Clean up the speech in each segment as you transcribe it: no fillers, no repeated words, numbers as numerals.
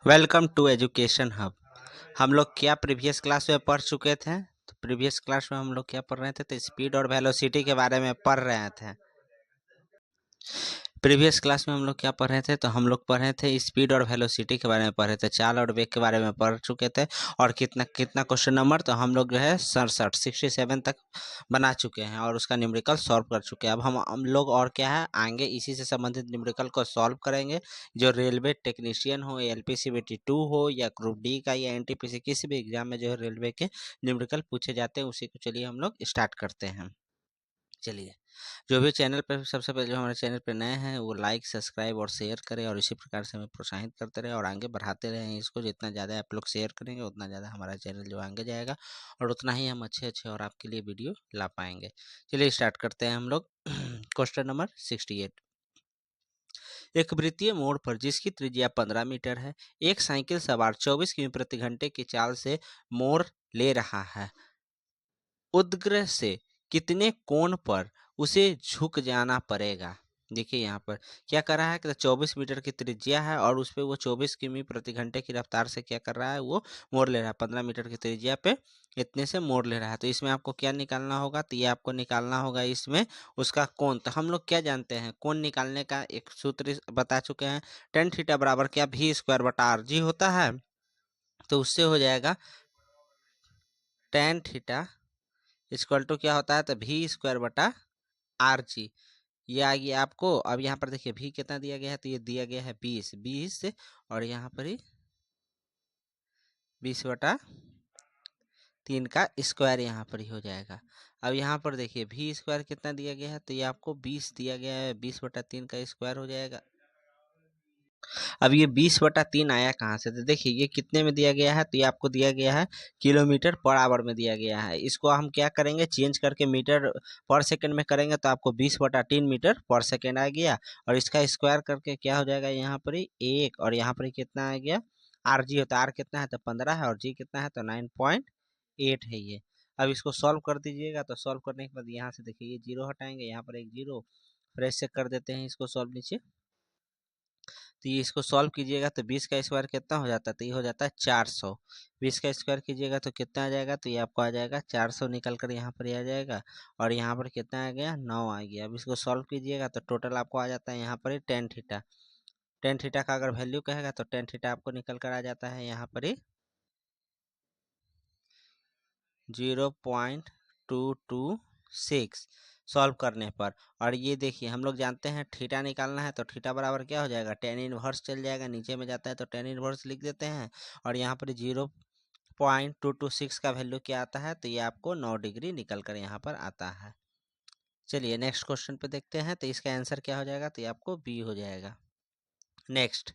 Welcome to education hub. हम लोग क्या प्रीवियस क्लास में पढ़ चुके थे? तो प्रीवियस क्लास में हम लोग क्या पढ़ रहे थे? तो स्पीड और वेलोसिटी के बारे में पढ़ रहे थे। प्रीवियस क्लास में हम लोग क्या पढ़ रहे थे? तो हम लोग पढ़ रहे थे स्पीड और वेलोसिटी के बारे में पढ़ रहे थे, चाल और वेग के बारे में पढ़ चुके थे। और कितना कितना क्वेश्चन नंबर, तो हम लोग जो है 67 तक बना चुके हैं और उसका न्यूमेरिकल सॉल्व कर चुके हैं। अब हम लोग और क्या है, आगे इसी से संबंधित न्यूमेरिकल को सॉल्व करेंगे। जो रेलवे टेक्नीशियन हो, LPCBT 2 हो या ग्रुप डी का या NTPC किसी भी एग्जाम में जो है रेलवे के न्यूमेरिकल पूछे जाते हैं, उसी को चलिए हम लोग स्टार्ट करते हैं। चलिए, जो भी चैनल पर सबसे पहले जो हमारे चैनल पर नए हैं वो लाइक सब्सक्राइब और शेयर करें और इसी प्रकार से हमें प्रोत्साहित करते रहें और आगे बढ़ाते रहें इसको। जितना ज़्यादा आप लोग शेयर करेंगे उतना ज़्यादा हमारा चैनल जो आगे जाएगा और उतना ही हम अच्छे अच्छे और आपके लिए वीडियो ला पाएंगे। चलिए स्टार्ट करते हैं हम लोग। Question number 68। एक वृत्तीय मोड़ पर जिसकी त्रिज्या 15 मीटर है, एक साइकिल सवार 24 किमी प्रति घंटे की चाल से मोड़ ले रहा है। उद्ग्रह से कितने कोण पर उसे झुक जाना पड़ेगा? देखिए यहाँ पर क्या कर रहा है कि 24 मीटर की त्रिज्या है और उस पर वो 24 किमी प्रति घंटे की रफ्तार से क्या कर रहा है, वो मोड़ ले रहा है। 15 मीटर की त्रिज्या पे इतने से मोड़ ले रहा है। तो इसमें आपको क्या निकालना होगा? तो ये आपको निकालना होगा इसमें उसका कोण। तो हम लोग क्या जानते हैं, कोण निकालने का एक सूत्र बता चुके हैं। टेन थीटा बराबर क्या, V² बटा RG होता है। तो उससे हो जाएगा टेन थीटा इक्वल टू क्या होता है, तो V² बटा RG। ये आ गया आपको। अब यहाँ पर देखिए भी कितना दिया गया है, तो ये दिया गया है 20 और यहाँ पर ही 20/3 का स्क्वायर यहाँ पर ही हो जाएगा। अब यहाँ पर देखिए V² कितना दिया गया है, तो ये आपको 20 दिया गया है, 20/3 का स्क्वायर हो जाएगा। अब ये 20/3 आया कहाँ से? तो देखिए ये कितने में दिया गया है, तो ये आपको दिया गया है किलोमीटर पर आवर में दिया गया है। इसको हम क्या करेंगे, चेंज करके मीटर पर सेकंड में करेंगे तो आपको 20/3 मीटर पर सेकंड आ गया। और इसका स्क्वायर करके क्या हो जाएगा, यहाँ पर ही 1 और यहाँ पर ही कितना आ गया, RG होता है। R कितना है, तो 15 है और G कितना है, तो 9.8 है ये। अब इसको सॉल्व कर दीजिएगा। तो सॉल्व करने के बाद यहाँ से देखिए ये जीरो हटाएंगे, यहाँ पर एक जीरो, फ्रेश से कर देते हैं इसको सॉल्व नीचे। तो ये इसको सॉल्व कीजिएगा तो 20 का स्क्वायर कितना हो जाता है, तो ये हो जाता है 400। 20 का स्क्वायर कीजिएगा तो कितना आ जाएगा, तो ये आपको आ जाएगा 400 निकल कर यहाँ पर आ जाएगा। और यहाँ पर कितना आ गया, 9 आ गया। अब इसको सॉल्व कीजिएगा तो टोटल आपको आ जाता है यहाँ पर ही टेन थीटा। टेन थीटा का अगर वैल्यू कहेगा तो टेन थीटा आपको निकल कर आ जाता है यहाँ पर ही 0.226 सॉल्व करने पर। और ये देखिए हम लोग जानते हैं थीटा निकालना है, तो थीटा बराबर क्या हो जाएगा, टेन इनवर्स चल जाएगा। नीचे में जाता है तो टेन इनवर्स लिख देते हैं। और यहाँ पर 0.226 का वैल्यू क्या आता है, तो ये आपको 9 डिग्री निकल कर यहाँ पर आता है। चलिए नेक्स्ट क्वेश्चन पे देखते हैं। तो इसका आंसर क्या हो जाएगा, तो ये आपको बी हो जाएगा। नेक्स्ट,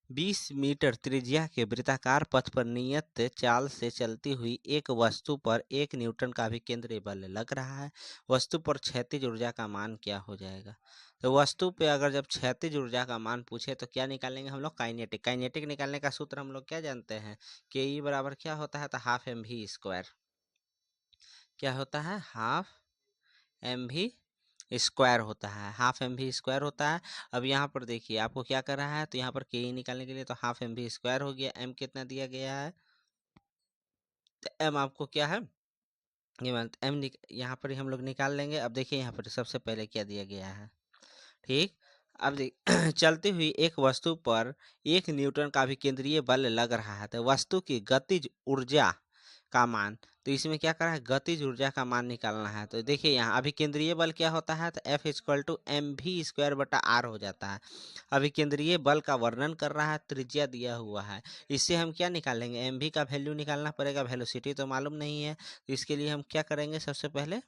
20 मीटर त्रिज्या के वृत्ताकार पथ पर नियत चाल से चलती हुई एक वस्तु पर 1 न्यूटन का अभिकेंद्रीय बल लग रहा है। वस्तु पर क्षैतिज ऊर्जा का मान क्या हो जाएगा? तो वस्तु पे अगर जब क्षैतिज ऊर्जा का मान पूछे तो क्या निकालेंगे हम लोग, काइनेटिक। काइनेटिक निकालने का सूत्र हम लोग क्या जानते हैं, के ई बराबर क्या होता है, तो हाफ mv²। क्या होता है, हाफ mv² होता है, हाफ mv² होता है। अब यहाँ पर देखिए आपको क्या कर रहा है, तो यहाँ पर के ई निकालने के लिए तो हाफ mv² हो गया। m कितना दिया गया है, तो m आपको क्या है, ये मान m यहाँ पर ही हम लोग निकाल लेंगे। अब देखिए यहाँ पर सबसे पहले क्या दिया गया है, ठीक। अब देख चलती हुई एक वस्तु पर 1 न्यूटन का भी केंद्रीय बल लग रहा है। तो वस्तु की गतिज ऊर्जा का मान, तो इसमें क्या करा है, गतिज ऊर्जा का मान निकालना है। तो देखिए यहाँ अभी केंद्रीय बल क्या होता है, तो F=mv²/r हो जाता है। अभी केंद्रीय बल का वर्णन कर रहा है, त्रिज्या दिया हुआ है। इससे हम क्या निकालेंगे, mv का वैल्यू निकालना पड़ेगा। वेलोसिटी तो मालूम नहीं है, तो इसके लिए हम क्या करेंगे, सबसे पहले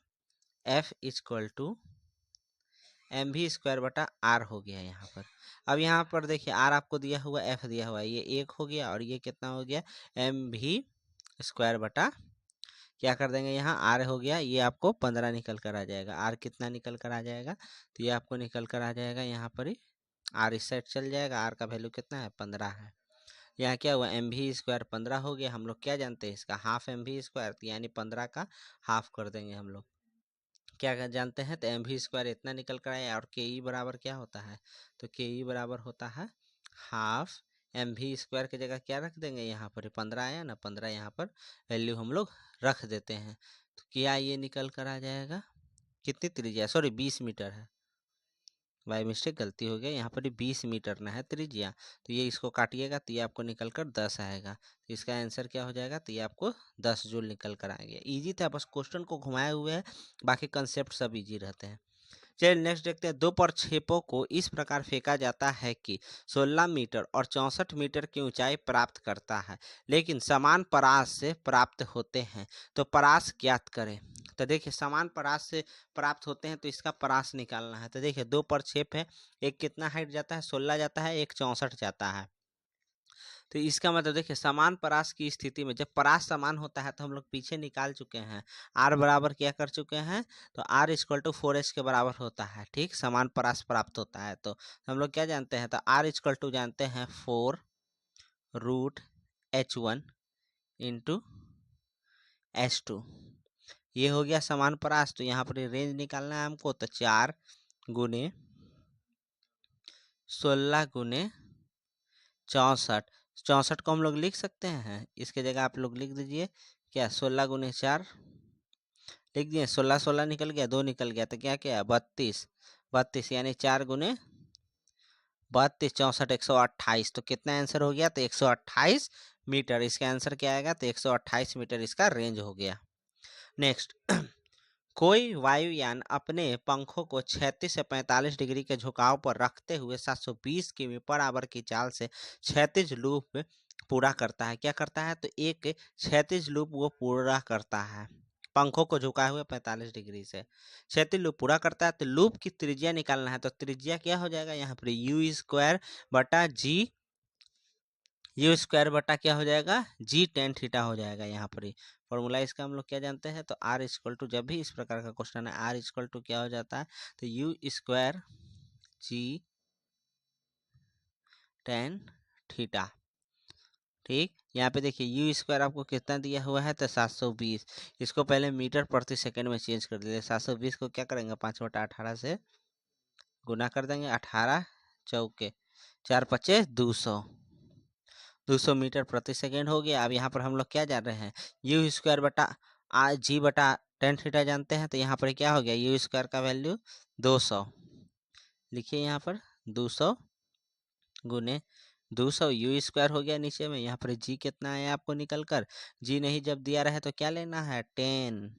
F=mv²/r हो गया यहाँ पर। अब यहाँ पर देखिए r आपको दिया हुआ, f दिया हुआ है, ये 1 हो गया और ये कितना हो गया, mv² क्या कर देंगे यहाँ r हो गया, ये आपको 15 निकल कर आ जाएगा। r कितना निकल कर आ जाएगा, तो ये आपको निकल कर आ जाएगा यहाँ पर ही r इस साइड चल जाएगा। r का वैल्यू कितना है, 15 है। यहाँ क्या हुआ, mv² 15 हो गया। हम लोग क्या जानते हैं इसका, हाफ mv², यानी 15 का हाफ कर देंगे हम लोग। क्या जानते हैं, तो mv² इतना निकल कर आया। और के ई बराबर क्या होता है, तो के ई बराबर होता है हाफ mv² की जगह क्या रख देंगे, यहाँ पर 15 आया ना, 15 यहाँ पर वैल्यू हम लोग रख देते हैं। तो क्या ये निकल कर आ जाएगा, कितनी त्रिज्या, सॉरी 20 मीटर है, बाय मिस्टेक गलती हो गया, यहाँ पर 20 मीटर ना है त्रिज्या। तो ये इसको काटिएगा तो ये आपको निकल कर 10 आएगा। तो इसका आंसर क्या हो जाएगा, तो ये आपको 10 जूल निकल कर आ गया। इजी था, बस क्वेश्चन को घुमाए हुए है, बाकी कंसेप्ट सब इजी रहते हैं। चलिए नेक्स्ट देखते हैं। दो प्रक्षेपों को इस प्रकार फेंका जाता है कि 16 मीटर और 64 मीटर की ऊंचाई प्राप्त करता है, लेकिन समान परास से प्राप्त होते हैं, तो परास ज्ञात करें। तो देखिए समान परास से प्राप्त होते हैं तो इसका परास निकालना है। तो देखिए दो प्रक्षेप है, एक कितना हाइट जाता है, 16 जाता है, एक 64 जाता है। तो इसका मतलब देखिए समान परास की स्थिति में जब परास समान होता है तो हम लोग पीछे निकाल चुके हैं, आर बराबर क्या कर चुके हैं, तो आर इक्वल टू 4h के बराबर होता है। ठीक, समान परास प्राप्त होता है तो हम लोग क्या जानते हैं, तो आर इक्वल टू जानते हैं 4√h1 इंटू h2। ये हो गया समान परास। तो यहाँ पर रेंज निकालना है हमको, तो 4 गुने 16 गुने 64, 64 को हम लोग लिख सकते हैं, इसके जगह आप लोग लिख दीजिए क्या, 16 गुने 4 लिख दिए, 16 16 निकल गया, 2 निकल गया, तो क्या क्या 32, 32 यानी 4 गुने 32, 64, 128। तो कितना आंसर हो गया, तो 128 मीटर इसका आंसर क्या आएगा, तो 128 मीटर इसका रेंज हो गया। नेक्स्ट कोई वायुयान अपने पंखों को 36 से 45 डिग्री के झुकाव पर रखते हुए 720 किमी पर आवर की चाल से क्षैतिज लूप पूरा करता है। क्या करता है, तो एक क्षैतिज लूप वो पूरा करता है, पंखों को झुकाए हुए 45 डिग्री से क्षैतिज लूप पूरा करता है। तो लूप की त्रिज्या निकालना है, तो त्रिज्या क्या हो जाएगा, यहाँ पर u² बटा क्या हो जाएगा, g tan थीटा हो जाएगा। यहाँ पर ही फॉर्मूला इसका हम लोग क्या जानते हैं, तो r इक्वल टू, जब भी इस प्रकार का क्वेश्चन है r इक्वल टू क्या हो जाता है, तो u² g tan थीटा। ठीक, यहाँ पे देखिए u² आपको कितना दिया हुआ है, तो 720। इसको पहले मीटर प्रति सेकंड में चेंज कर दीजिए। 720 को क्या करेंगे, 5/18 से गुना कर देंगे, 18 चौके 4 पच्चे 200 मीटर प्रति सेकेंड हो गया। अब यहाँ पर हम लोग क्या जान रहे हैं, u² बटा g बटा tan थीटा जानते हैं। तो यहाँ पर क्या हो गया, u² का वैल्यू 200 लिखिए, यहाँ पर 200 गुने 200 u² हो गया नीचे में। यहाँ पर g कितना आया आपको निकल कर, g नहीं जब दिया रहे तो क्या लेना है, 10,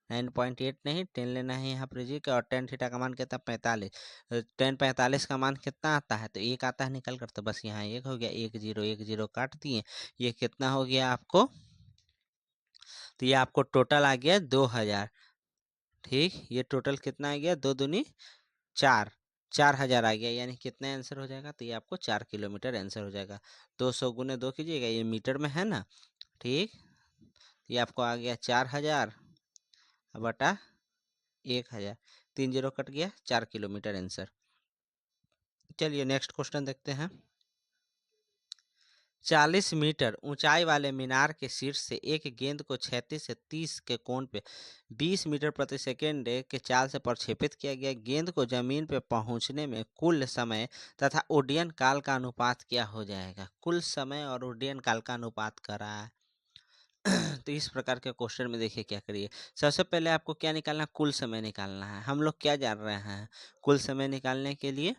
9.8 नहीं 10 लेना है यहाँ पर जी का। और tan थीटा का मान कितना, 45। tan 45 का मान कितना आता है, तो एक आता है निकल कर, तो बस यहाँ एक हो गया, 1 0 1 0 काट दिए, ये कितना हो गया आपको, तो ये आपको टोटल आ गया 2000। ठीक, ये टोटल कितना आ गया, 2 दूनी 4, 4000 आ गया, यानी कितना आंसर हो जाएगा, तो ये आपको 4 किलोमीटर आंसर हो जाएगा। 200 गुने 2 कीजिएगा, ये मीटर में है ना। ठीक, ये आपको आ गया 4000 बटा 1000, 3 0 कट गया, 4 किलोमीटर आंसर। चलिए नेक्स्ट क्वेश्चन देखते हैं। 40 मीटर ऊंचाई वाले मीनार के शीर्ष से एक गेंद को 36 से 30 के कोण पे 20 मीटर प्रति सेकेंड के चाल से प्रक्षेपित किया गया। गेंद को जमीन पे पहुंचने में कुल समय तथा उड्डयन काल का अनुपात क्या हो जाएगा। कुल समय और उड्डयन काल का अनुपात कर रहा है। तो इस प्रकार के क्वेश्चन में देखिए क्या करिए, सबसे पहले आपको क्या निकालना, कुल समय निकालना है। हम लोग क्या जान रहे हैं, कुल समय निकालने के लिए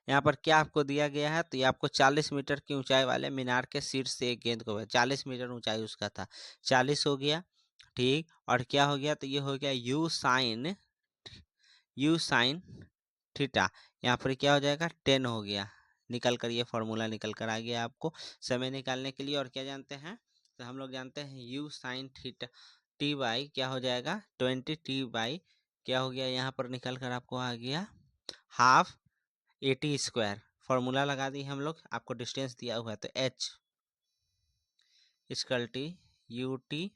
यहाँ पर क्या आपको दिया गया है, तो ये आपको 40 मीटर की ऊंचाई वाले मीनार के शीर्ष से एक गेंद को, 40 मीटर ऊंचाई उसका था, 40 हो गया। ठीक, और क्या हो गया, तो ये हो गया यू साइन थीटा, यहाँ पर क्या हो जाएगा 10 हो गया। निकल कर ये फॉर्मूला निकल कर आ गया आपको समय निकालने के लिए। और क्या जानते हैं, तो हम लोग जानते हैं you sine theta T by क्या हो जाएगा 20 टी बाई क्या हो गया, यहाँ पर निकल कर आपको आ गया हाफ 80²। फॉर्मूला लगा दी हम लोग, आपको डिस्टेंस दिया हुआ है, तो h equal to u t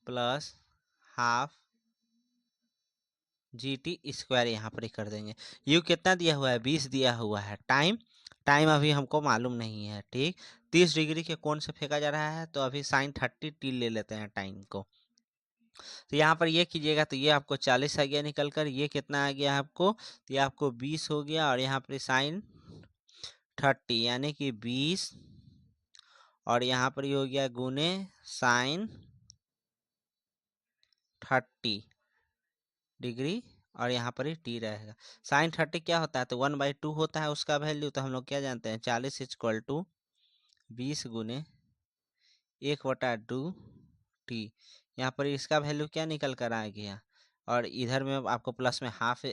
plus half g t square यहाँ पर ही कर देंगे। u कितना दिया हुआ है, 20 दिया हुआ है। टाइम अभी हमको मालूम नहीं है। ठीक, 30 डिग्री के कोण से फेंका जा रहा है, तो अभी साइन 30t ले लेते हैं टाइम को। तो यहाँ पर ये कीजिएगा, तो ये आपको 40 आ गया निकल कर, ये कितना आ गया आपको, तो ये आपको 20 हो गया, और यहाँ पर साइन 30 यानी कि 20 और यहाँ पर ये हो गया गुने साइन 30 डिग्री और यहाँ पर ही टी रहेगा। साइन 30 क्या होता है, तो 1/2 होता है उसका वैल्यू। तो हम लोग क्या जानते हैं, 40 = 20 गुने 1/2 टी। यहाँ पर इसका वैल्यू क्या निकल कर आ गया, और इधर में आपको प्लस में हाफ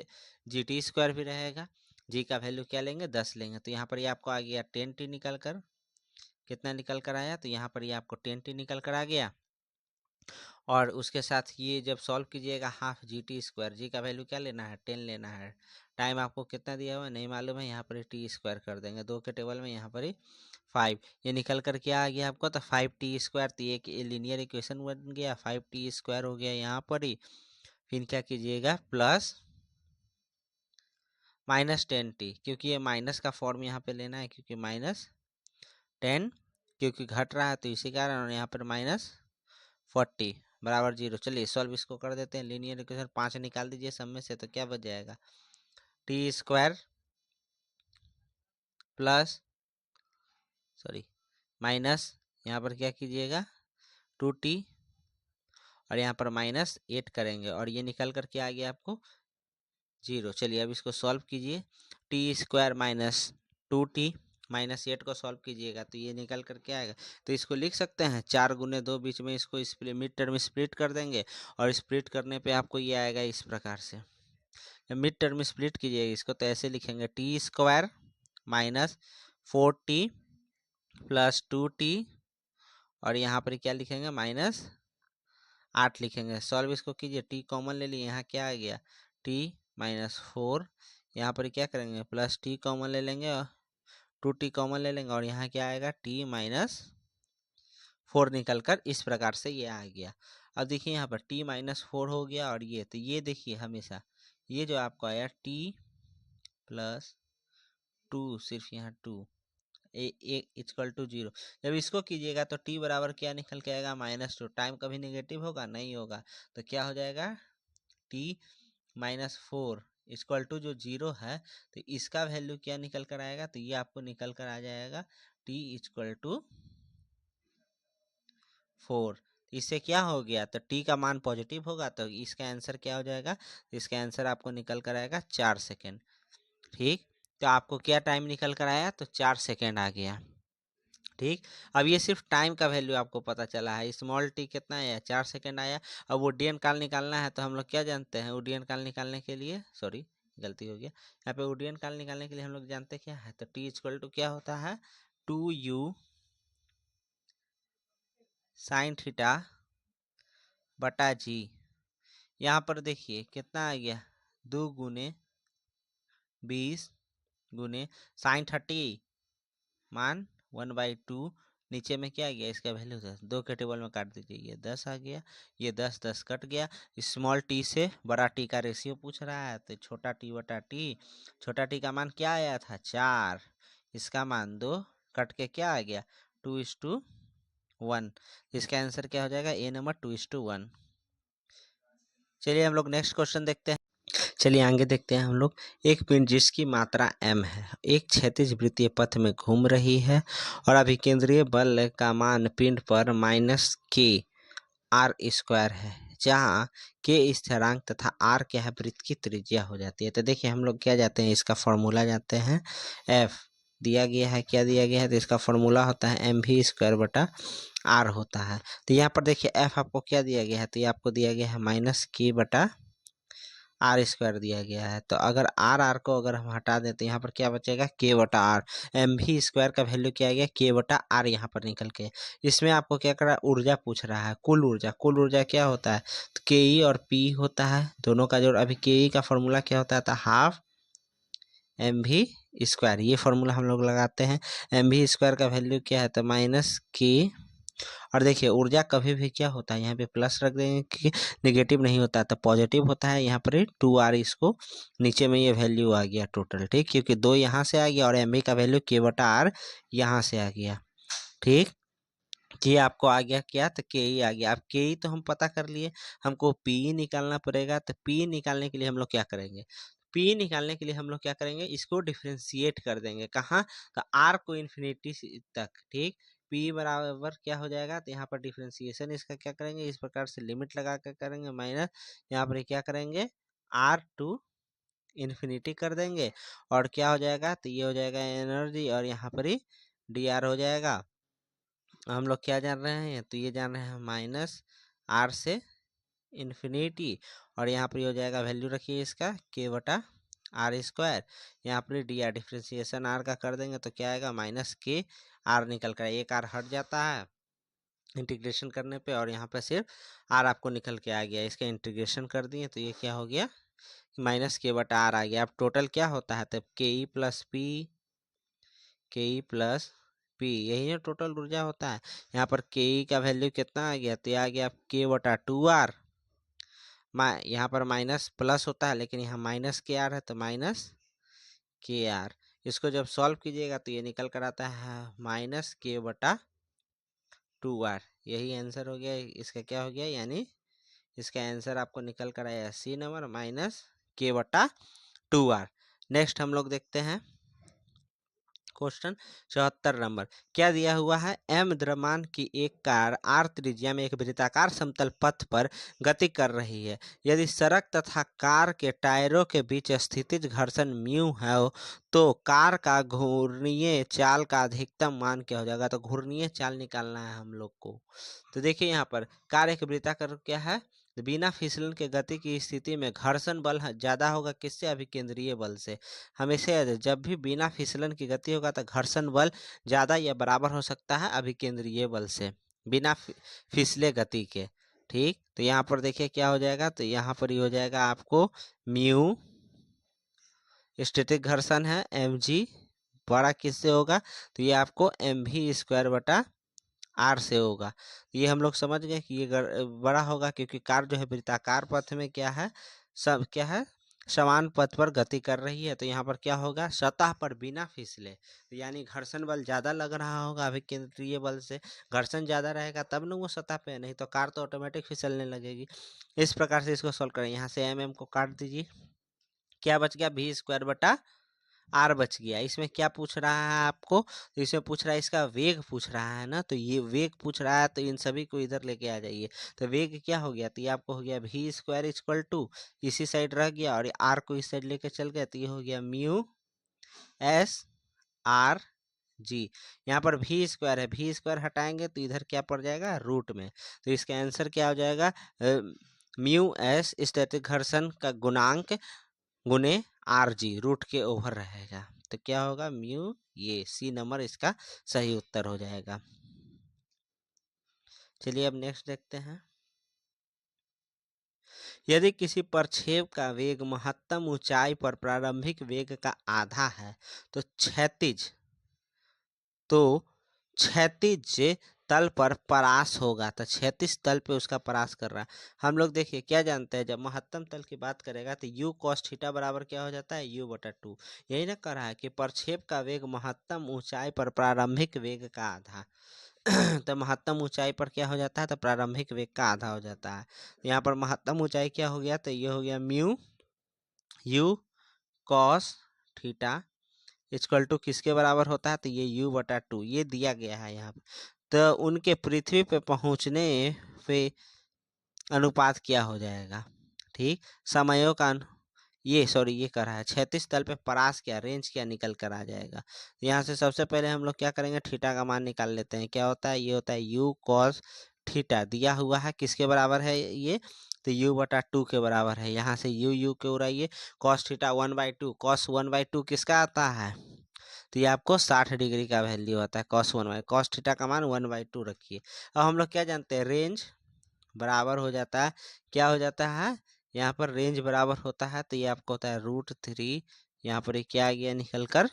GT² भी रहेगा। जी का वैल्यू क्या लेंगे, 10 लेंगे। तो यहाँ पर ये आपको आ गया 10T निकल कर, कितना निकल कर आया, तो यहाँ पर ये आपको 10T निकल कर आ गया। और उसके साथ ये जब सॉल्व कीजिएगा हाफ GT², जी का वैल्यू क्या लेना है, 10 लेना है। टाइम आपको कितना दिया हुआ है नहीं मालूम है, यहाँ पर ही T² कर देंगे 2 के टेबल में, यहाँ पर ही 5। ये निकल कर क्या आ गया आपको, तो 5T²। तो ये लीनियर इक्वेशन बन गया, 5T² हो गया यहाँ पर ही। फिर क्या कीजिएगा, प्लस -10T, क्योंकि ये माइनस का फॉर्म यहाँ पे लेना है, क्योंकि -10 क्योंकि घट रहा है तो इसी कारण, और यहाँ पर -40 बराबर 0। चलिए सॉल्व इसको कर देते हैं। लीनियर इक्वेशन 5 निकाल दीजिए सब में से, तो क्या बच जाएगा, T² प्लस माइनस यहाँ पर क्या कीजिएगा 2T और यहाँ पर -8 करेंगे, और ये निकल कर क्या आ गया आपको 0। चलिए अब इसको सॉल्व कीजिए। T² - 2T -8 को सॉल्व कीजिएगा तो ये निकल कर क्या आएगा, तो इसको लिख सकते हैं 4 गुने 2, बीच में इसको मिड टर्म स्प्लिट कर देंगे, और स्प्लिट करने पे आपको ये आएगा इस प्रकार से। मिड टर्म स्प्लिट कीजिएगा इसको तो ऐसे लिखेंगे, T² - 4T प्लस 2T और यहाँ पर क्या लिखेंगे -8 लिखेंगे। सॉल्व इसको कीजिए, T कॉमन ले लिए, यहाँ क्या आ गया T -4, यहाँ पर क्या करेंगे प्लस T कॉमन ले लेंगे और 2T कॉमन ले लेंगे, और यहाँ क्या आएगा T -4 निकल कर इस प्रकार से ये आ गया। अब देखिए यहाँ पर T -4 हो गया, और ये तो ये देखिए हमेशा ये जो आपको आया T + 2, सिर्फ यहाँ 2 = 0। जब इसको कीजिएगा तो T बराबर क्या निकल के आएगा -2। टाइम कभी नेगेटिव होगा नहीं होगा, तो क्या हो जाएगा T -4 = जो 0 है, तो इसका वैल्यू क्या निकल कर आएगा, तो ये आपको निकल कर आ जाएगा T = 4। इससे क्या हो गया, तो T का मान पॉजिटिव होगा, तो इसका आंसर क्या हो जाएगा, इसका आंसर आपको निकल कर आएगा 4 सेकेंड। ठीक, तो आपको क्या टाइम निकल कर आया, तो 4 सेकेंड आ गया। ठीक, अब ये सिर्फ टाइम का वैल्यू आपको पता चला है, स्मॉल टी कितना आया 4 सेकेंड आया। अब उड्डयन काल निकालना है, तो हम लोग क्या जानते हैं, उड्डयन काल निकालने के लिए, सॉरी गलती हो गया, यहाँ पे उड्डयन काल निकालने के लिए हम लोग जानते क्या है, तो T = क्या होता है 2U sin θ/g। यहाँ पर देखिए कितना आ गया 2 गुने 20 गुने sin 30 मान 1/2, नीचे में क्या आ गया इसका वैल्यू 10, 2 के टेबल में काट दीजिए, ये 10 आ गया, ये 10 कट गया। स्मॉल टी से बड़ा टी का रेशियो पूछ रहा है, तो छोटा T/T, छोटा टी का मान क्या आया था 4, इसका मान 2 कट के क्या आ गया 2:1। इसका आंसर क्या हो जाएगा A नंबर 2:1। चलिए हम लोग नेक्स्ट क्वेश्चन देखते हैं। चलिए आगे देखते हैं हम लोग। एक पिंड जिसकी मात्रा m है एक क्षैतिज वृत्तीय पथ में घूम रही है और अभिकेंद्रीय बल का मान पिंड पर -k r² है, जहाँ k स्थिरांक तथा r क्या है वृत्त की त्रिज्या हो जाती है। तो देखिए हम लोग क्या जाते हैं, इसका फॉर्मूला जाते हैं, f दिया गया है, क्या दिया गया है, तो इसका फॉर्मूला होता है mv²/r होता है। तो यहाँ पर देखिए f आपको क्या दिया गया है, तो ये आपको दिया गया है -k/r² दिया गया है। तो अगर r को अगर हम हटा दें तो यहाँ पर क्या बचेगा k/r। mv² का वैल्यू क्या आ गया k/r, यहाँ पर निकल के। इसमें आपको क्या कर रहा है, ऊर्जा पूछ रहा है, कुल ऊर्जा। कुल ऊर्जा क्या होता है, तो ke और p होता है दोनों का जोड़। अभी ke का फॉर्मूला क्या होता है, तो हाफ mv², ये फॉर्मूला हम लोग लगाते हैं। mv² का वैल्यू क्या है, तो -k। और देखिए ऊर्जा कभी भी क्या होता है, यहाँ पे प्लस रख देंगे कि नेगेटिव नहीं होता तो पॉजिटिव होता है। यहाँ पर 2r, इसको नीचे में ये वैल्यू आ गया टोटल, ठीक, क्योंकि 2 यहाँ से आ गया और mv का वैल्यू k/r यहाँ से आ गया। ठीक, ये आपको आ गया क्या, तो के ई आ गया। अब के ई तो हम पता कर लिए, हमको पी निकालना पड़ेगा। तो पी निकालने के लिए हम लोग क्या करेंगे, पी निकालने के लिए हम लोग क्या करेंगे, इसको डिफ्रेंशिएट कर देंगे कहाँ, तो आर को इन्फिनिटी तक, ठीक। पी बराबर क्या हो जाएगा, तो यहाँ पर डिफ्रेंशिएशन इसका क्या करेंगे, इस प्रकार से लिमिट लगा कर करेंगे माइनस, यहाँ पर क्या करेंगे आर टू इन्फिनिटी कर देंगे, और क्या हो जाएगा, तो ये हो जाएगा एनर्जी, और यहाँ पर ही डी आर हो जाएगा। हम लोग क्या जान रहे हैं, तो ये जान रहे हैं माइनस आर से इन्फिनिटी, और यहाँ पर हो जाएगा वैल्यू रखिए इसका के बटा आर स्क्वायर, यहाँ पर डी आर डिफ्रेंशिएशन आर का कर देंगे तो क्या आएगा माइनस के आर निकल कर, एक आर हट जाता है इंटीग्रेशन करने पे, और यहाँ पे सिर्फ आर आपको निकल के आ गया, इसका इंटीग्रेशन कर दिए तो ये क्या हो गया माइनस के बटा आर आ गया। अब टोटल क्या होता है, तब के ई प्लस पी यही ना टोटल ऊर्जा होता है। यहाँ पर के ई का वैल्यू कितना आ गया, तो आ गया के बटा टू आर, यहाँ पर माइनस प्लस होता है लेकिन यहाँ माइनस के आर है तो माइनस के आर, इसको जब सॉल्व कीजिएगा तो ये निकल कर आता है माइनस के बटा टू आर, यही आंसर हो गया इसका, क्या हो गया यानी इसका आंसर आपको निकल कर आया सी नंबर माइनस के बटा टू आर। नेक्स्ट हम लोग देखते हैं क्वेश्चन 74 नंबर, क्या दिया हुआ है, एम द्रव्यमान की एक कार आर त्रिज्या में एक वृत्ताकार समतल पथ पर गति कर रही है, यदि सड़क तथा कार के टायरों के बीच स्थितिज घर्षण म्यू है तो कार का घूर्णीय चाल का अधिकतम मान क्या हो जाएगा, तो घूर्णीय चाल निकालना है हम लोग को। तो देखिए यहाँ पर कार एक वृत्ताकार क्या है, बिना फिसलन के गति की स्थिति में घर्षण बल ज़्यादा होगा किससे, अभिकेंद्रीय बल से। हमेशा याद है, जब भी बिना फिसलन की गति होगा तो घर्षण बल ज़्यादा या बराबर हो सकता है अभिकेंद्रीय बल से, बिना फिसले गति के, ठीक। तो यहाँ पर देखिए क्या हो जाएगा, तो यहाँ पर ही हो जाएगा आपको म्यू स्टैटिक घर्षण है एम जी बड़ा किससे होगा, तो ये आपको एम वी स्क्वायर बटा आर से होगा। ये हम लोग समझ गए कि ये बड़ा होगा क्योंकि कार जो है वृत्ताकार पथ में क्या है, सब क्या है समान पथ पर गति कर रही है, तो यहाँ पर क्या होगा सतह पर बिना फिसले, तो यानी घर्षण बल ज़्यादा लग रहा होगा अभिकेंद्रीय बल से, घर्षण ज़्यादा रहेगा तब न वो सतह पे, नहीं तो कार तो ऑटोमेटिक फिसलने लगेगी। इस प्रकार से इसको सोल्व करें, यहाँ से एम को काट दीजिए, क्या बच गया वी स्क्वायर बटा आर बच गया। इसमें क्या पूछ रहा है आपको, तो इसमें पूछ रहा है इसका वेग पूछ रहा है ना, तो ये वेग पूछ रहा है तो इन सभी को इधर लेके आ जाइए, तो वेग क्या हो गया, तो ये आपको हो गया वी स्क्वायर इक्वल टू इसी साइड रह गया और आर को इस साइड लेके चल गया, तो ये हो गया म्यू एस आर जी। यहाँ पर वी स्क्वायर है, वी स्क्वायर हटाएंगे तो इधर क्या पड़ जाएगा रूट में, तो इसका आंसर क्या हो जाएगा म्यू एस स्टैटिक घर्षण का गुणांक गुने आर जी रूट के ओवर रहेगा, तो क्या होगा म्यू, ये सी नंबर इसका सही उत्तर हो जाएगा। चलिए अब नेक्स्ट देखते हैं, यदि किसी प्रक्षेप का वेग महत्तम ऊंचाई पर प्रारंभिक वेग का आधा है तो क्षैतिज तल पर परास होगा, तो क्षैतिज तल पे उसका परास कर रहा है। हम लोग देखिए क्या जानते हैं, जब महत्तम तल की बात करेगा तो u cos थीटा बराबर क्या हो जाता है u बटा 2, यही ना कर रहा है कि प्रक्षेप का वेग महत्तम ऊंचाई पर प्रारंभिक वेग का आधा तो महत्तम ऊंचाई पर क्या हो जाता है, तो प्रारंभिक वेग का आधा हो जाता है। यहाँ पर महत्तम ऊंचाई क्या हो गया, तो ये हो गया mu u cos theta equal to किसके बराबर होता है, तो ये u बटा 2 ये दिया गया है यहाँ पे। तो उनके पृथ्वी पे पहुंचने पे अनुपात क्या हो जाएगा, ठीक। समयों का ये सॉरी ये कर रहा है क्षैतिज तल पे परास क्या रेंज क्या निकल कर आ जाएगा। यहाँ से सबसे पहले हम लोग क्या करेंगे, थीटा का मान निकाल लेते हैं, क्या होता है ये होता है u cos थीटा दिया हुआ है किसके बराबर है ये, तो u बटा 2 के बराबर है। यहाँ से u के उड़ाइए, cos थीटा 1/2, cos 1/2 किसका आता है, तो ये आपको 60 डिग्री का वैल्यू आता है cos थीटा का मान 1/2 रखिए। अब हम लोग क्या जानते हैं रेंज बराबर हो जाता है, क्या हो जाता है यहाँ पर रेंज बराबर होता है, तो ये आपको होता है √3, यहाँ पर क्या आ गया निकल कर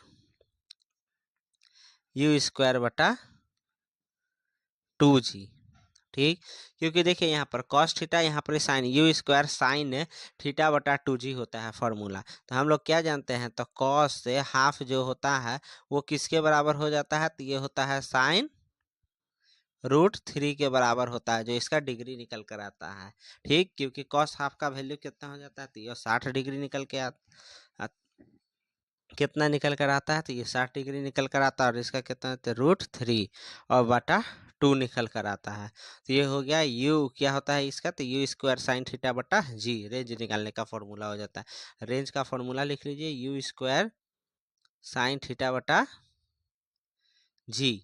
u स्क्वायर बटा 2g, ठीक। क्योंकि देखिए यहाँ पर cos थीटा यहाँ पर sine u square sine theta बटा 2g होता है फॉर्मूला, तो हम लोग क्या जानते हैं, तो cos से हाफ जो होता है वो किसके बराबर हो जाता है, तो ये होता है साइन √3 के बराबर होता है, जो इसका डिग्री निकल कर आता है, ठीक। क्योंकि cos हाफ का वैल्यू कितना हो जाता है, तो ये 60 डिग्री निकल के कितना निकल कर आता है, तो ये 60 डिग्री निकल कर आता है, और इसका कितना है, √3 और बटा 2 निकल कर आता है। तो ये हो गया u, क्या होता है इसका, तो u² साइन थीटा बटा जी, रेंज निकालने का फॉर्मूला हो जाता है। रेंज का फॉर्मूला लिख लीजिए, u² साइन थीटा बटा जी,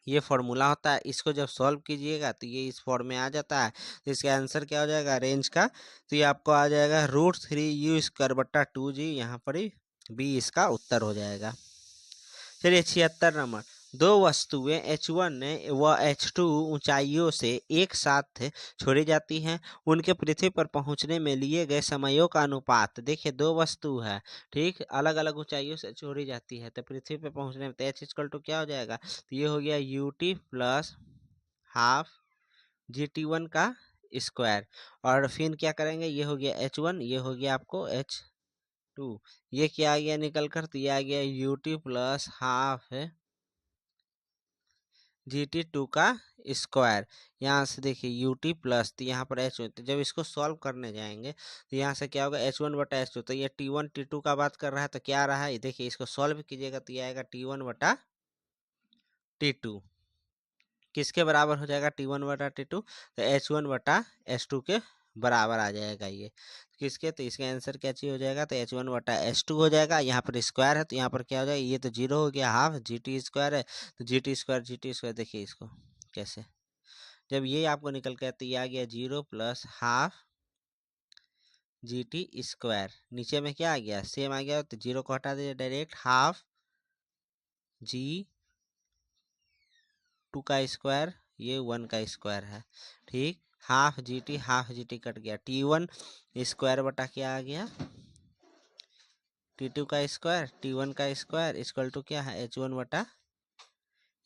ये फॉर्मूला होता है। इसको जब सॉल्व कीजिएगा तो ये इस फॉर्म में आ जाता है। तो इसका आंसर क्या हो जाएगा रेंज का, तो ये आपको आ जाएगा √3u² बटा 2g, यहाँ पर ही बी इसका उत्तर हो जाएगा। चलिए 76 नंबर, दो वस्तुएं H1 व H2 ऊंचाइयों से एक साथ छोड़ी जाती हैं, उनके पृथ्वी पर पहुंचने में लिए गए समयों का अनुपात। देखिए दो वस्तु है, ठीक, अलग अलग ऊंचाइयों से छोड़ी जाती है, तो पृथ्वी पर पहुंचने में H इक्वल टू क्या हो जाएगा, तो ये हो गया UT प्लस हाफ GT1 का स्क्वायर, और फिर क्या करेंगे, ये हो गया H1, ये हो गया आपको H2, ये क्या आ गया निकल कर, तो ये आ गया UT प्लस हाफ है GT2 का स्क्वायर। यहाँ से देखिए UT प्लस, तो यहाँ पर H1, तो जब इसको सॉल्व करने जाएंगे तो यहाँ से क्या होगा H1 बटा H2, तो ये T1 T2 का बात कर रहा है, तो क्या आ रहा है, देखिए इसको सॉल्व कीजिएगा तो ये आएगा T1 बटा T2, किसके बराबर हो जाएगा, T1 बटा T2, तो H1 बटा H2 के बराबर आ जाएगा ये, किसके, तो इसका आंसर क्या चाहिए हो जाएगा, तो H1 बटा H2 हो जाएगा। यहाँ पर स्क्वायर है तो यहाँ पर क्या हो जाएगा, ये तो 0 हो गया, हाफ GT² है, तो GT², देखिए इसको कैसे, जब ये आपको निकल के तो ये आ गया 0 प्लस हाफ GT², नीचे में क्या आ गया, सेम आ गया, तो 0 को हटा दीजिए डायरेक्ट, हाफ G2 का स्क्वायर, ये 1 का स्क्वायर है, ठीक, हाफ GT कट गया, T1 स्क्वायर बटा क्या आ गया, T2 का स्क्वायर, T1 का स्क्वायर इक्वल टू क्या है, H1 बटा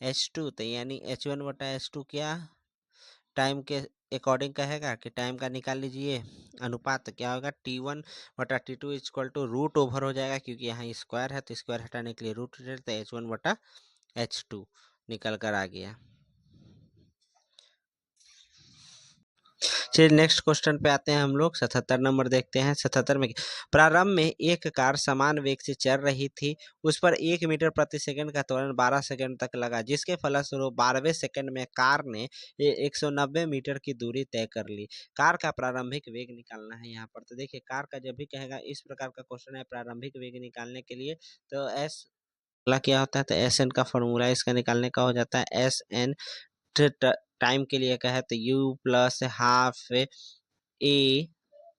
H2, तो यानी H1 बटा H2 क्या टाइम के अकॉर्डिंग कहेगा कि टाइम का निकाल लीजिए अनुपात, तो क्या होगा, T1 बटा T2 equal to root over हो जाएगा, क्योंकि यहाँ स्क्वायर है तो स्क्वायर हटाने के लिए रूट, तो H1 बटा H2 निकल कर आ गया। चलिए नेक्स्ट क्वेश्चन पे आते हैं हम लोग, 77 नंबर देखते हैं। 77 में, प्रारंभ में एक कार समान वेग से चल रही थी, उस पर 1 मीटर प्रति सेकंड का त्वरण 12 सेकंड तक लगा, जिसके फलस्वरूप 12वें सेकंड में कार ने 190 मीटर की दूरी तय कर ली। कार का प्रारंभिक वेग निकालना है यहाँ पर। तो देखिए कार का जब भी कहेगा इस प्रकार का क्वेश्चन है प्रारंभिक वेग निकालने के लिए, तो एस क्या होता है, तो एस एन का फॉर्मूला इसका निकालने का हो जाता है, एस एन टाइम के लिए कहे तो u प्लस हाफ ए,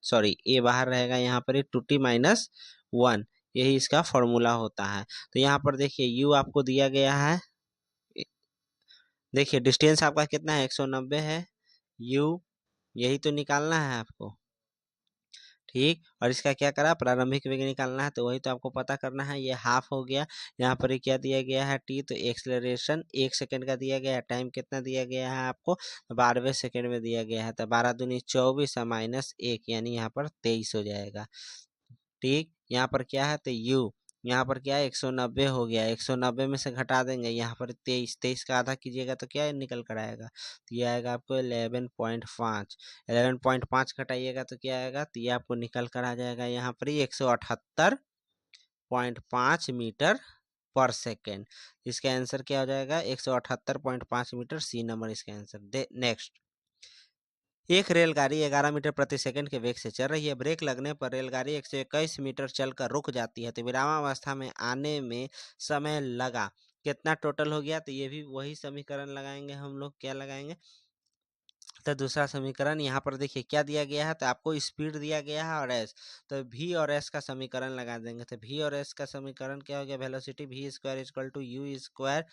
सॉरी ए बाहर रहेगा, यहाँ पर 2t-1, यही इसका फॉर्मूला होता है। तो यहाँ पर देखिए u आपको दिया गया है, देखिए डिस्टेंस आपका कितना है, 190 है, u यही तो निकालना है आपको, ठीक, और इसका क्या करा, प्रारंभिक वेग निकालना है, तो वही तो आपको पता करना है, ये हाफ हो गया, यहाँ पर क्या दिया गया है t, तो एक्सेलरेशन 1 सेकंड का दिया गया है, टाइम कितना दिया गया है आपको, 12वें सेकंड में दिया गया है, तो 12 दूनी 24 माइनस 1, यानी यहाँ पर 23 हो जाएगा, ठीक, यहाँ पर क्या है, तो u यहाँ पर क्या है 190 हो गया, 190 में से घटा देंगे, यहाँ पर 23 का आधा कीजिएगा तो क्या निकल कर आएगा, तो ये आएगा आपको 11.5, 11.5 घटाइएगा तो क्या आएगा, तो ये आपको निकल कर आ जाएगा यहाँ पर 178.5 मीटर पर सेकेंड। इसका आंसर क्या हो जाएगा, 178.5 मीटर, सी नंबर इसका आंसर। नेक्स्ट, एक रेलगाड़ी 11 मीटर प्रति सेकंड के वेग से चल रही है, ब्रेक लगने पर रेलगाड़ी 121 मीटर चलकर रुक जाती है, तो विरामावस्था में आने में समय लगा कितना टोटल हो गया, तो ये भी वही समीकरण लगाएंगे हम लोग, क्या लगाएंगे, तो दूसरा समीकरण यहाँ पर देखिए क्या दिया गया है, तो आपको स्पीड दिया गया है और एस, तो v और s का समीकरण लगा देंगे, तो v और s का समीकरण क्या हो गया, velocity v² equal to u²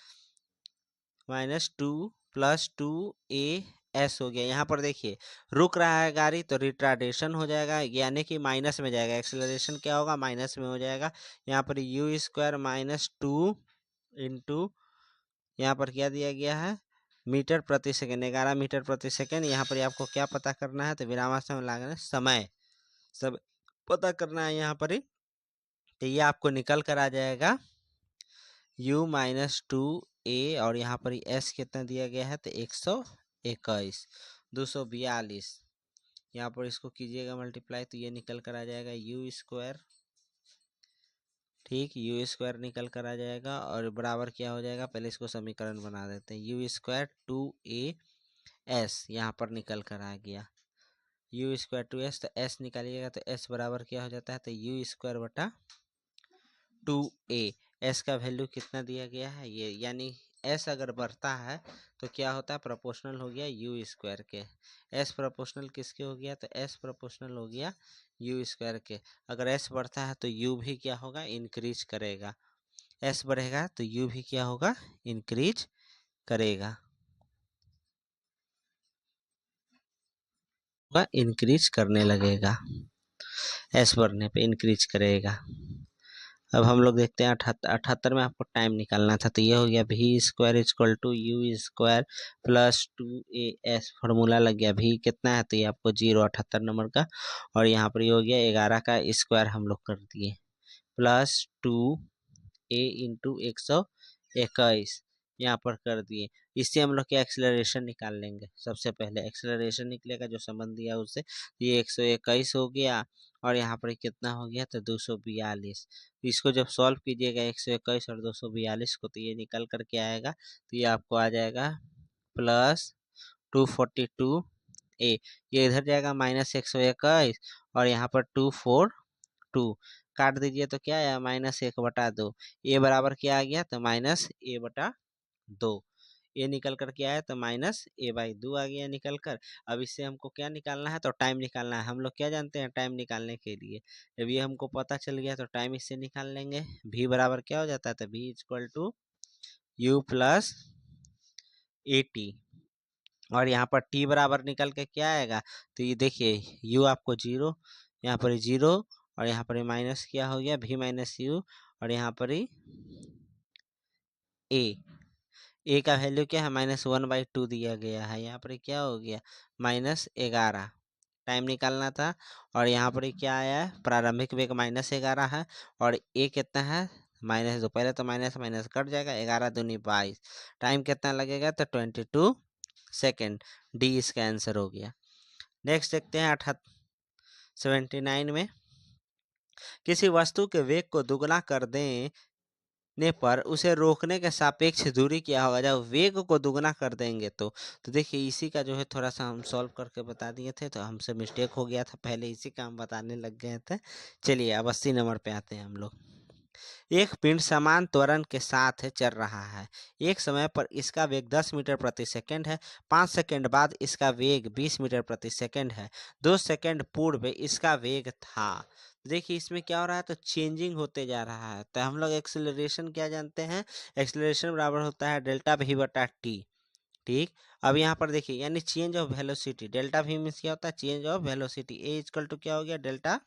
minus 2 plus 2a(s) हो गया। यहाँ पर देखिए रुक रहा है गाड़ी तो रिटार्डेशन हो जाएगा, यानी कि माइनस में जाएगा, एक्सेलरेशन क्या होगा, माइनस में हो जाएगा। यहाँ पर u² माइनस 2 इंटू यहाँ पर क्या दिया गया है, मीटर प्रति सेकंड, 11 मीटर प्रति सेकंड। यहाँ पर आपको क्या पता करना है, तो विरामावस्था में लगाना समय सब पता करना है यहाँ पर ही, तो ये आपको निकल कर आ जाएगा u माइनस 2a, और यहाँ पर s कितना दिया गया है, तो 121, 242, यहाँ पर इसको कीजिएगा मल्टीप्लाई, तो ये निकल कर आ जाएगा u² ठीक, यू स्क्वायर निकल कर आ जाएगा और बराबर क्या हो जाएगा, पहले इसको समीकरण बना देते हैं। यू स्क्वायर 2a(s) यहाँ पर निकल कर आ गया। यू स्क्वायर 2s, तो s निकालिएगा तो s बराबर क्या हो जाता है, तो यू स्क्वायर बटा 2a। s का वैल्यू कितना दिया गया है ये, यानी s अगर बढ़ता है तो क्या होता है, प्रोपोर्शनल हो गया यू स्क्वायर के। s प्रोपोर्शनल किसके हो गया, तो s प्रोपोर्शनल हो गया यू स्क्वायर के। अगर s बढ़ता है तो u भी क्या होगा, इंक्रीज करेगा। s बढ़ेगा तो u भी क्या होगा, इंक्रीज करेगा, इंक्रीज करने लगेगा। s बढ़ने पे इंक्रीज करेगा। अब हम लोग देखते हैं 78 में आपको टाइम निकालना था, तो ये हो गया v square equal to u square plus 2a(s), formula लग गया। भी कितना है, तो ये आपको 0, 78 नंबर का, और यहाँ पर ये हो गया 11 का स्क्वायर हम लोग कर दिए, प्लस 2a इंटू 121 यहाँ पर कर दिए। इससे हम लोग क्या एक्सेलरेशन निकाल लेंगे। सबसे पहले एक्सेलरेशन निकलेगा जो संबंध दिया उससे, ये 121 हो गया और यहाँ पर कितना हो गया, तो 242। इसको जब सॉल्व कीजिएगा 121 और 242 को, तो ये निकल करके आएगा, तो ये आपको आ जाएगा प्लस 242a। ये इधर जाएगा माइनस 121 और यहाँ पर 242 काट दीजिए तो क्या आया, -1/2। ए बराबर क्या आ गया, तो -a/2। ये निकल कर क्या आया, तो -a/2 आ गया निकल कर। अब इससे हमको क्या निकालना है, तो टाइम निकालना है। हम लोग क्या जानते हैं टाइम निकालने के लिए, जब ये हमको पता चल गया तो टाइम इससे निकाल लेंगे। v बराबर क्या हो जाता है, तो v equal to u plus a t, और यहाँ पर t बराबर निकल के क्या आएगा, तो ये देखिए u आपको 0, यहाँ पर 0 और यहाँ पर माइनस क्या हो गया, v माइनस u, और यहाँ पर a का वैल्यू क्या है, -1/2 दिया गया है। यहाँ पर क्या हो गया, -11। टाइम निकालना था और यहाँ पर क्या आया है, प्रारंभिक वेग -11 है और a कितना है, -2। पहले तो माइनस माइनस कट जाएगा, 11 दूनी 22। टाइम कितना लगेगा, तो 22 सेकेंड। डी इसका आंसर हो गया। नेक्स्ट देखते हैं 79 में, किसी वस्तु के वेग को दुगना कर देने पर उसे रोकने के सापेक्ष दूरी क्या होगा, जब वेग को दुगना कर देंगे तो देखिए इसी का जो है थोड़ा सा हम सॉल्व करके बता दिए थे, तो हमसे मिस्टेक हो गया था, पहले इसी का हम बताने लग गए थे। चलिए अब 80 नंबर पे आते हैं हम लोग। एक पिंड समान त्वरण के साथ चल रहा है। एक समय पर इसका वेग 10 मीटर प्रति सेकंड है। 5 सेकंड बाद इसका वेग 20 मीटर प्रति सेकंड है। 2 सेकंड पूर्व इसका वेग था। देखिए इसमें क्या हो रहा है, तो चेंजिंग होते जा रहा है। तो हम लोग एक्सेलरेशन क्या जानते हैं, एक्सेलरेशन बराबर होता है डेल्टा भी बटा टी। ठीक, अब यहाँ पर देखिए यानी change of velocity, delta v means क्या होता है, change of velocity. A equal to क्या हो गया, डेल्टा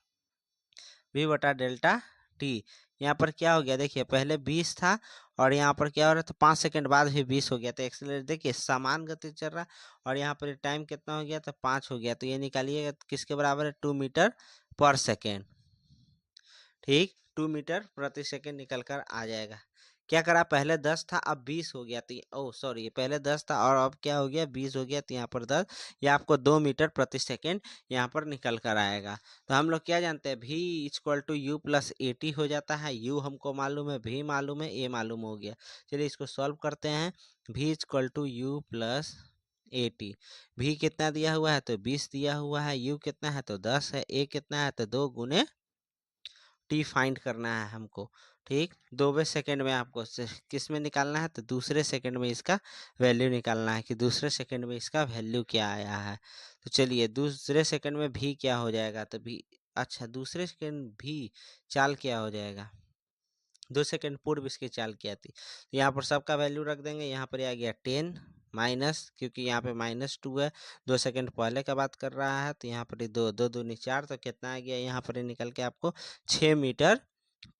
v बटा डेल्टा टी। यहाँ पर क्या हो गया, देखिए पहले 20 था और यहाँ पर क्या हो रहा था, 5 सेकंड बाद भी 20 हो गया। तो एक्सेलरेट देखिए समान गति चल रहा, और यहाँ पर टाइम कितना हो गया, तो 5 हो गया। तो ये निकालिएगा किसके बराबर है, 2 मीटर पर सेकेंड। ठीक, 2 मीटर प्रति सेकेंड निकल कर आ जाएगा। क्या करा, पहले 10 था अब 20 हो गया, तो ओह सॉरी, पहले 10 था और अब क्या हो गया, 20 हो गया। तो यहाँ पर 10, ये आपको 2 मीटर प्रति सेकेंड यहाँ पर निकल कर आएगा। तो हम लोग क्या जानते हैं, v equal to u plus a t हो जाता है। u हमको मालूम है, v मालूम है, a मालूम हो गया। चलिए इसको सॉल्व करते हैं। v equal to u plus a t, v कितना दिया हुआ है, तो 20 दिया हुआ है, u कितना है, तो 10 है, a कितना है, तो 2 गुने टी फाइंड करना है हमको। ठीक, 2वें सेकंड में आपको किस में निकालना है, तो दूसरे सेकंड में इसका वैल्यू निकालना है कि दूसरे सेकंड में इसका वैल्यू क्या आया है। तो चलिए दूसरे सेकंड में भी क्या हो जाएगा, तो भी अच्छा दूसरे सेकंड भी चाल क्या हो जाएगा, 2 सेकंड पूर्व इसकी चाल क्या थी। तो यहाँ पर सबका वैल्यू रख देंगे। यहाँ पर आ गया 10 माइनस, क्योंकि यहाँ पे -2 है, 2 सेकंड पहले का बात कर रहा है। तो यहाँ पर 2 2 दूनी 4, तो कितना आ गया, यहाँ पर निकल के आपको 6 मीटर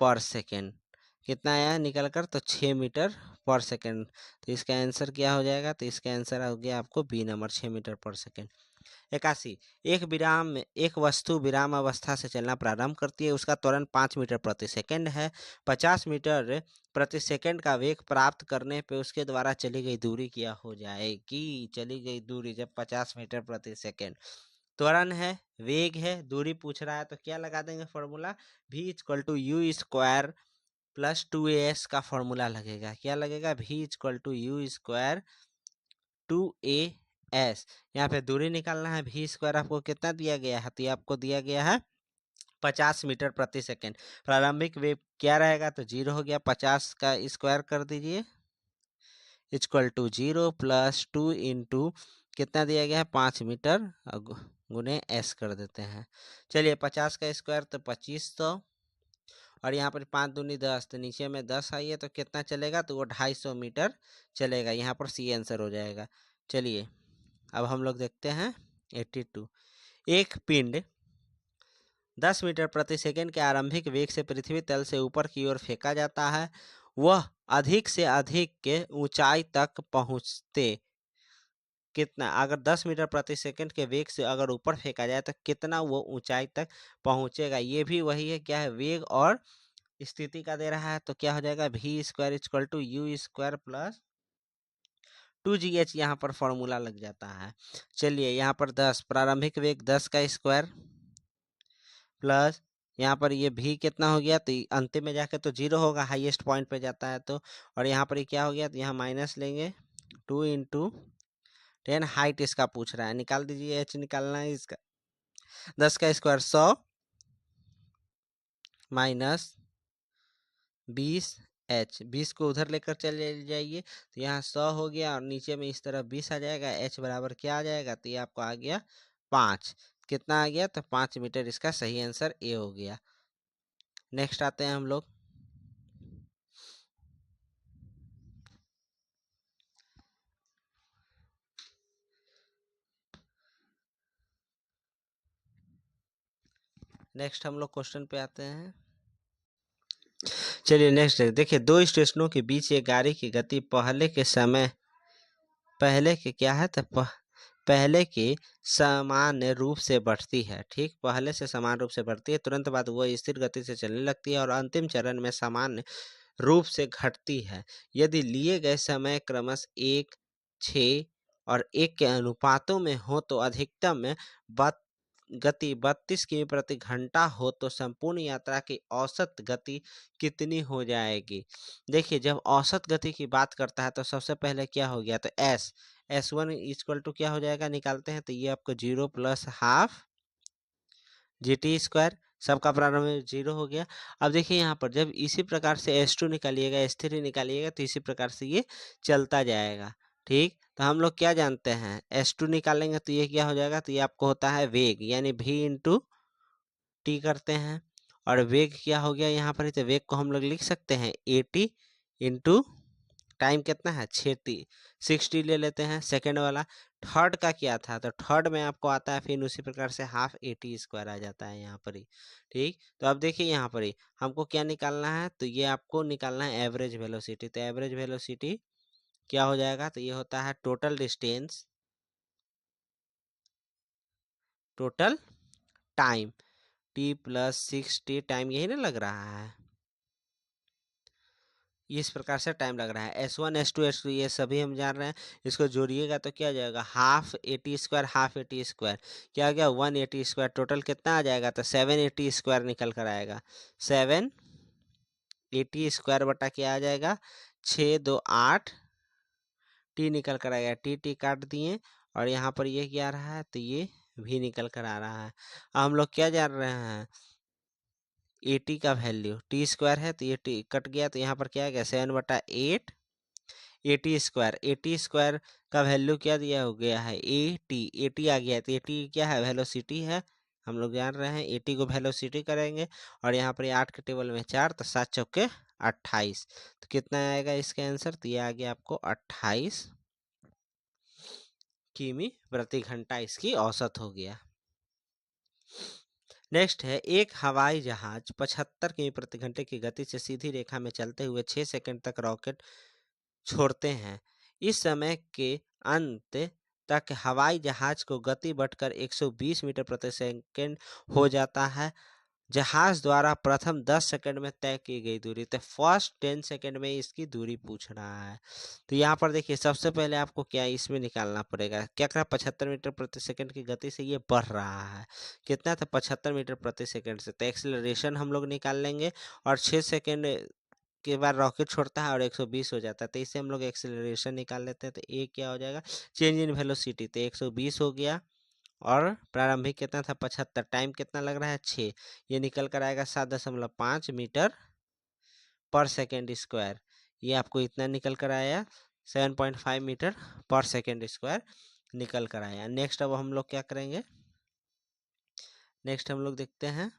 पर सेकेंड। कितना आया निकल कर, तो 6 मीटर पर सेकेंड। तो इसका आंसर क्या हो जाएगा, तो इसका आंसर हो गया आपको बी नंबर, 6 मीटर पर सेकेंड। 81, एक वस्तु विराम अवस्था से चलना प्रारंभ करती है, उसका त्वरण 5 मीटर प्रति सेकंड है। 50 मीटर प्रति सेकंड का वेग प्राप्त करने पे उसके द्वारा चली गई दूरी क्या हो जाएगी। चली गई दूरी जब 50 मीटर प्रति सेकंड, त्वरण है, वेग है, दूरी पूछ रहा है, तो क्या लगा देंगे formula, v equal to u square plus 2as का फॉर्मूला लगेगा। क्या लगेगा? v equal to u square 2as। यहाँ पे दूरी निकालना है। v स्क्वायर आपको कितना दिया गया है? तो ये आपको दिया गया है 50 मीटर प्रति सेकेंड। प्रारंभिक वेग क्या रहेगा? तो 0 हो गया। 50 का स्क्वायर कर दीजिए इक्वल टू 0 प्लस 2 इंटू कितना दिया गया है? 5 मीटर गुने s कर देते हैं। चलिए 50 का स्क्वायर तो 2500 और यहाँ पर 5 दूनी 10, तो नीचे में 10 आई है तो कितना चलेगा? तो वो 250 मीटर चलेगा। यहाँ पर सी आंसर हो जाएगा। चलिए अब हम लोग देखते हैं 82। एक पिंड 10 मीटर प्रति सेकंड के आरंभिक वेग से पृथ्वी तल से ऊपर की ओर फेंका जाता है। वह अधिक से अधिक के ऊंचाई तक पहुंचते कितना? अगर 10 मीटर प्रति सेकंड के वेग से अगर ऊपर फेंका जाए तो कितना वो ऊंचाई तक पहुंचेगा? ये भी वही है, क्या है? वेग और स्थिति का दे रहा है। तो क्या हो जाएगा? v square equal to u square plus 2gh यहाँ पर फॉर्मूला लग जाता है। चलिए यहाँ पर 10 प्रारंभिक वेग 10 का स्क्वायर प्लस यहाँ पर ये भी कितना हो गया? तो अंतिम में जाके तो 0 होगा, हाईएस्ट पॉइंट पे जाता है तो। और यहाँ पर ये क्या हो गया? तो यहाँ माइनस लेंगे 2 इंटू 10। हाइट इसका पूछ रहा है, निकाल दीजिए। h निकालना है इसका। 10 का स्क्वायर 100 माइनस 20h। 20 को उधर लेकर चले जाइए तो यहाँ 100 हो गया और नीचे में इस तरफ 20 आ जाएगा। h बराबर क्या आ जाएगा? तो ये आपको आ गया 5। कितना आ गया? तो 5 मीटर। इसका सही आंसर ए हो गया। नेक्स्ट आते हैं हम लोग। नेक्स्ट हम लोग क्वेश्चन पे आते हैं। चलिए नेक्स्ट देखिए, दो स्टेशनों के बीच एक गाड़ी की गति पहले के क्या है? तो पहले के सामान्य रूप से बढ़ती है। ठीक, पहले से समान रूप से बढ़ती है, तुरंत बाद वह स्थिर गति से चलने लगती है और अंतिम चरण में सामान्य रूप से घटती है। यदि लिए गए समय क्रमश 1, 6 और 1 के अनुपातों में हो तो अधिकतम गति 32 किमी प्रति घंटा हो तो संपूर्ण यात्रा की औसत गति कितनी हो जाएगी? देखिए, जब औसत गति की बात करता है तो सबसे पहले क्या हो गया? तो S1 इक्वल टू क्या हो जाएगा? निकालते हैं तो ये आपको 0 प्लस हाफ GT स्क्वायर, सबका प्रारंभ में 0 हो गया। अब देखिए यहाँ पर जब इसी प्रकार से S2 निकालिएगा, S3 निकालिएगा तो इसी प्रकार से ये चलता जाएगा। ठीक, तो हम लोग क्या जानते हैं? S2 निकालेंगे तो ये क्या हो जाएगा? तो ये आपको होता है वेग, यानी v इंटू टी करते हैं। और वेग क्या हो गया यहाँ पर? तो वेग को हम लोग लिख सकते हैं 80 इंटू टाइम कितना है? 60 ले लेते हैं सेकेंड वाला। थर्ड का क्या था? तो थर्ड में आपको आता है फिर उसी प्रकार से हाफ 80 स्क्वायर आ जाता है यहाँ पर ही। ठीक, तो अब देखिए यहाँ पर ही हमको क्या निकालना है? तो ये आपको निकालना है एवरेज वेलोसिटी। तो एवरेज वेलोसिटी क्या हो जाएगा? तो ये होता है total distance total time t plus 60 time, यही ना लग रहा है? इस प्रकार से टाइम लग रहा है। S1 S2 S2 ये सभी हम जान रहे हैं। इसको जोड़िएगा तो क्या हो जाएगा? हाफ 80 स्क्वायर हाफ 80 स्क्वायर क्या हो गया? 180 स्क्वायर। टोटल कितना आ जाएगा? तो 780 स्क्वायर निकल कर आएगा। 780 स्क्वायर बटा क्या आ जाएगा? 6 2 8 टी निकल कर आएगा। टी काट दिए और यहाँ पर ये क्या आ रहा है? तो ये भी निकल कर आ रहा है। अब हम लोग क्या जान रहे हैं? 80 का वैल्यू टी स्क्वायर है तो ये टी कट गया तो यहाँ पर क्या आ गया? 7/8 80 स्क्वायर का वैल्यू क्या दिया हो गया है? 80 आ गया। तो 80 क्या है? वेलोसिटी है, हम लोग जान रहे हैं। 80 को वेलोसिटी करेंगे और यहाँ पर 8 के टेबल में 4 तो 7 चौके 28। तो कितना आएगा इसका आंसर? तो ये आ गया आपको 28 किमी प्रति घंटा इसकी औसत हो गया। नेक्स्ट है, एक हवाई जहाज 75 किमी प्रति घंटे की गति से सीधी रेखा में चलते हुए 6 सेकंड तक रॉकेट छोड़ते हैं। इस समय के अंत तक हवाई जहाज को गति बढ़कर 120 मीटर प्रति सेकंड हो जाता है। जहाज द्वारा प्रथम 10 सेकंड में तय की गई दूरी, तो फर्स्ट 10 सेकंड में इसकी दूरी पूछ रहा है। तो यहाँ पर देखिए सबसे पहले आपको क्या इसमें निकालना पड़ेगा? क्या करा? 75 मीटर प्रति सेकंड की गति से ये बढ़ रहा है। कितना था? 75 मीटर प्रति सेकंड से। तो एक्सेलरेशन हम लोग निकाल लेंगे और 6 सेकंड के बाद रॉकेट छोड़ता है और 120 हो जाता है, तो इससे हम लोग एक्सेलरेशन निकाल लेते हैं। तो ए क्या हो जाएगा, चेंज इन वेलोसिटी, तो 120 हो गया और प्रारंभिक कितना था 75, टाइम कितना लग रहा है 6, ये निकल कर आएगा 7.5 मीटर पर सेकेंड स्क्वायर। ये आपको इतना निकल कर आया 7.5 मीटर पर सेकेंड स्क्वायर निकल कर आया। नेक्स्ट अब हम लोग क्या करेंगे, नेक्स्ट हम लोग देखते हैं,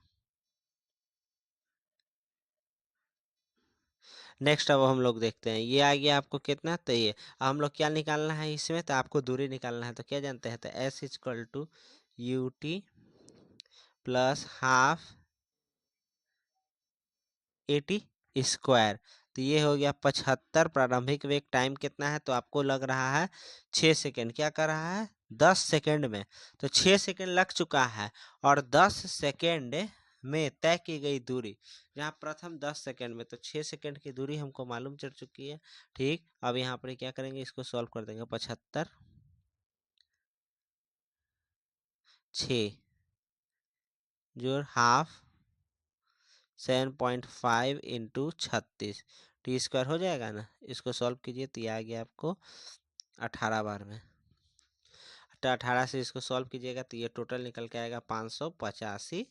नेक्स्ट अब हम लोग देखते हैं, ये आ गया आपको कितना, तो ये हम लोग क्या निकालना है इसमें, तो आपको दूरी निकालना है। तो क्या जानते हैं, तो s equal to u t plus half a t square. तो ये हो गया 75, प्रारंभिक वेग टाइम कितना है, तो आपको लग रहा है 6 सेकेंड, क्या कर रहा है 10 सेकेंड में, तो 6 सेकेंड लग चुका है। और 10 सेकेंड में तय की गई दूरी, जहाँ प्रथम 10 सेकेंड में, तो 6 सेकेंड की दूरी हमको मालूम चल चुकी है। ठीक, अब यहाँ पर क्या करेंगे, इसको सॉल्व कर देंगे, 75 6 जो हाफ 7.5 इंटू 36 टी स्क्वायर हो जाएगा ना। इसको सॉल्व कीजिए तो ये आ गया आपको 18 बार में। तो 18 से इसको सॉल्व कीजिएगा तो ये टोटल निकल के आएगा 585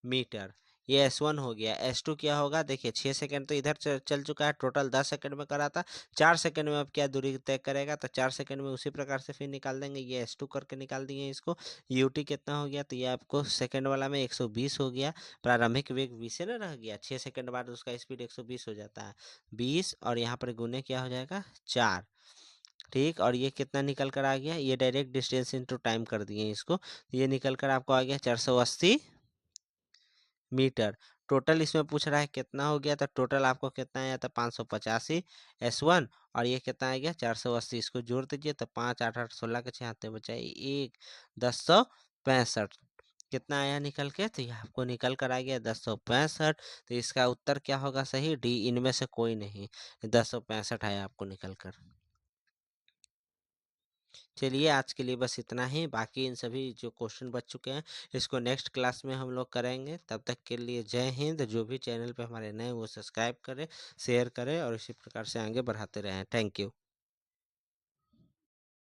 मीटर। ये S1 हो गया। S2 क्या होगा, देखिए 6 सेकंड तो इधर चल चुका है, टोटल 10 सेकंड में करा था, 4 सेकंड में अब क्या दूरी तय करेगा, तो 4 सेकंड में उसी प्रकार से फिर निकाल देंगे। ये S2 करके निकाल दिए इसको। UT कितना हो गया, तो ये आपको सेकंड वाला में 120 हो गया, प्रारंभिक वेग 20 से ना रह गया, 6 सेकंड बाद उसका स्पीड 120 हो जाता है, 20 और यहाँ पर गुने क्या हो जाएगा 4। ठीक, और ये कितना निकल कर आ गया, ये डायरेक्ट डिस्टेंस इंटू टाइम कर दिए इसको, ये निकल कर आपको आ गया 480 मीटर। टोटल इसमें पूछ रहा है कितना हो गया, तो टोटल आपको कितना आया था 585 S1, और ये कितना आ गया 480, इसको जोड़ दीजिए तो 5 8 8 16 के 6 हाथ बचाए 1 1065, कितना आया निकल के, तो ये आपको निकल कर आ गया 1065। तो इसका उत्तर क्या होगा सही, डी, इनमें से कोई नहीं, 1065 आया आपको निकल कर। चलिए आज के लिए बस इतना ही, बाकी इन सभी जो क्वेश्चन बच चुके हैं इसको नेक्स्ट क्लास में हम लोग करेंगे। तब तक के लिए जय हिंद। जो भी चैनल पे हमारे नए वो सब्सक्राइब करें, शेयर करें और इसी प्रकार से आगे बढ़ाते रहें। Thank you.